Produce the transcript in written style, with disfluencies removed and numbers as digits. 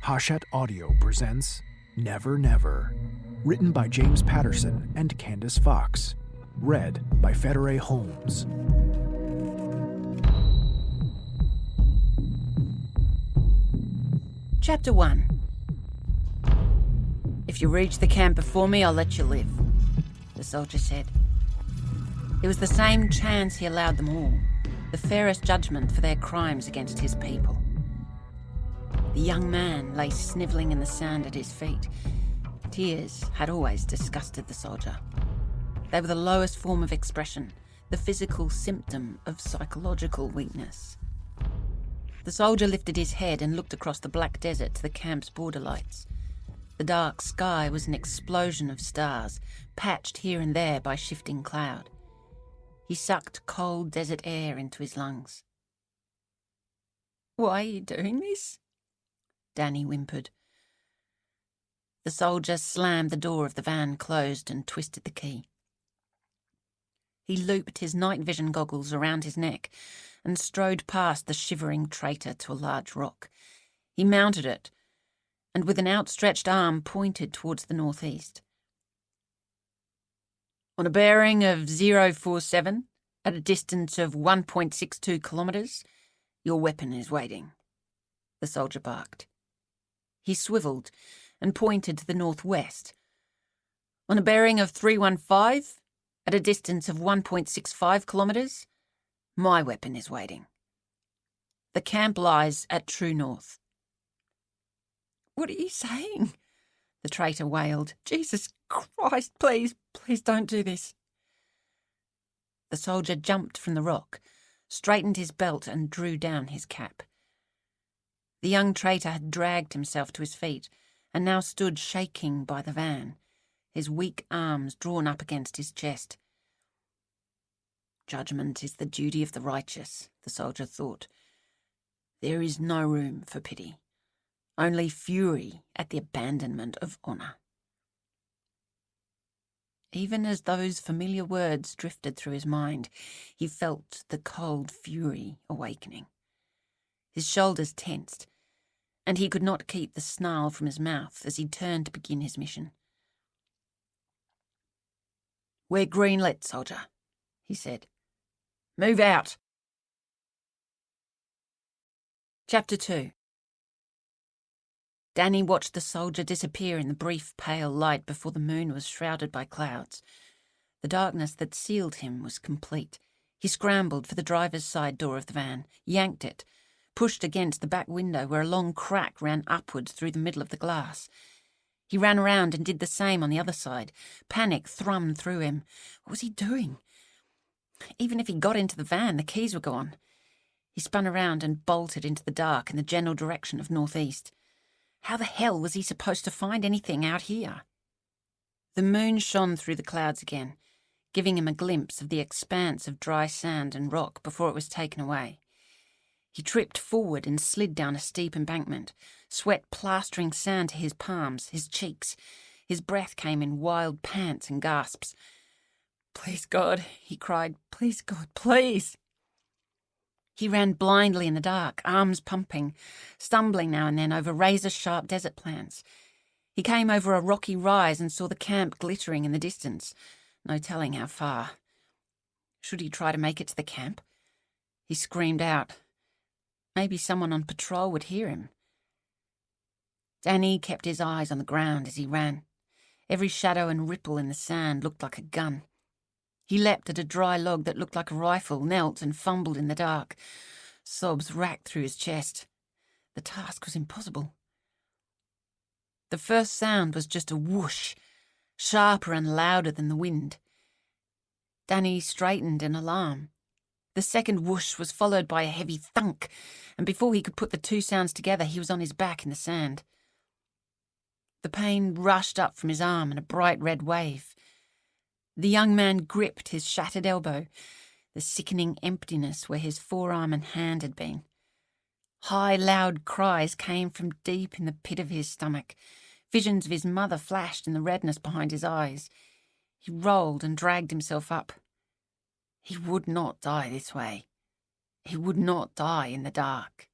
Hachette Audio presents Never Never, written by James Patterson and Candace Fox, read by Federay Holmes. Chapter 1. If you reach the camp before me, I'll let you live, the soldier said. It was the same chance he allowed them all, the fairest judgment for their crimes against his people. The young man lay snivelling in the sand at his feet. Tears had always disgusted the soldier. They were the lowest form of expression, the physical symptom of psychological weakness. The soldier lifted his head and looked across the black desert to the camp's border lights. The dark sky was an explosion of stars, patched here and there by shifting cloud. He sucked cold desert air into his lungs. "Why are you doing this?" Danny whimpered. The soldier slammed the door of the van closed and twisted the key. He looped his night vision goggles around his neck and strode past the shivering traitor to a large rock. He mounted it and with an outstretched arm pointed towards the northeast. "On a bearing of 047, at a distance of 1.62 kilometres, your weapon is waiting," the soldier barked. He swivelled and pointed to the northwest. "On a bearing of 315, at a distance of 1.65 kilometres, my weapon is waiting. The camp lies at true north." "What are you saying?" the traitor wailed. "Jesus Christ, please don't do this." The soldier jumped from the rock, straightened his belt and drew down his cap. The young traitor had dragged himself to his feet and now stood shaking by the van, his weak arms drawn up against his chest. Judgment is the duty of the righteous, the soldier thought. There is no room for pity, only fury at the abandonment of honour. Even as those familiar words drifted through his mind, he felt the cold fury awakening. His shoulders tensed, and he could not keep the snarl from his mouth as he turned to begin his mission. "We're green-lit, soldier," he said. "Move out." Chapter 2. Danny watched the soldier disappear in the brief pale light before the moon was shrouded by clouds. The darkness that sealed him was complete. He scrambled for the driver's side door of the van, yanked it, pushed against the back window where a long crack ran upwards through the middle of the glass. He ran around and did the same on the other side. Panic thrummed through him. What was he doing? Even if he got into the van, the keys were gone. He spun around and bolted into the dark in the general direction of northeast. How the hell was he supposed to find anything out here? The moon shone through the clouds again, giving him a glimpse of the expanse of dry sand and rock before it was taken away. He tripped forward and slid down a steep embankment, sweat plastering sand to his palms, his cheeks. His breath came in wild pants and gasps. "Please, God," he cried. "Please, God, please." He ran blindly in the dark, arms pumping, stumbling now and then over razor-sharp desert plants. He came over a rocky rise and saw the camp glittering in the distance, no telling how far. Should he try to make it to the camp? He screamed out. Maybe someone on patrol would hear him. Danny kept his eyes on the ground as he ran. Every shadow and ripple in the sand looked like a gun. He leapt at a dry log that looked like a rifle, knelt and fumbled in the dark. Sobs racked through his chest. The task was impossible. The first sound was just a whoosh, sharper and louder than the wind. Danny straightened in alarm. The second whoosh was followed by a heavy thunk, and before he could put the two sounds together, he was on his back in the sand. The pain rushed up from his arm in a bright red wave. The young man gripped his shattered elbow, the sickening emptiness where his forearm and hand had been. High, loud cries came from deep in the pit of his stomach. Visions of his mother flashed in the redness behind his eyes. He rolled and dragged himself up. He would not die this way. He would not die in the dark.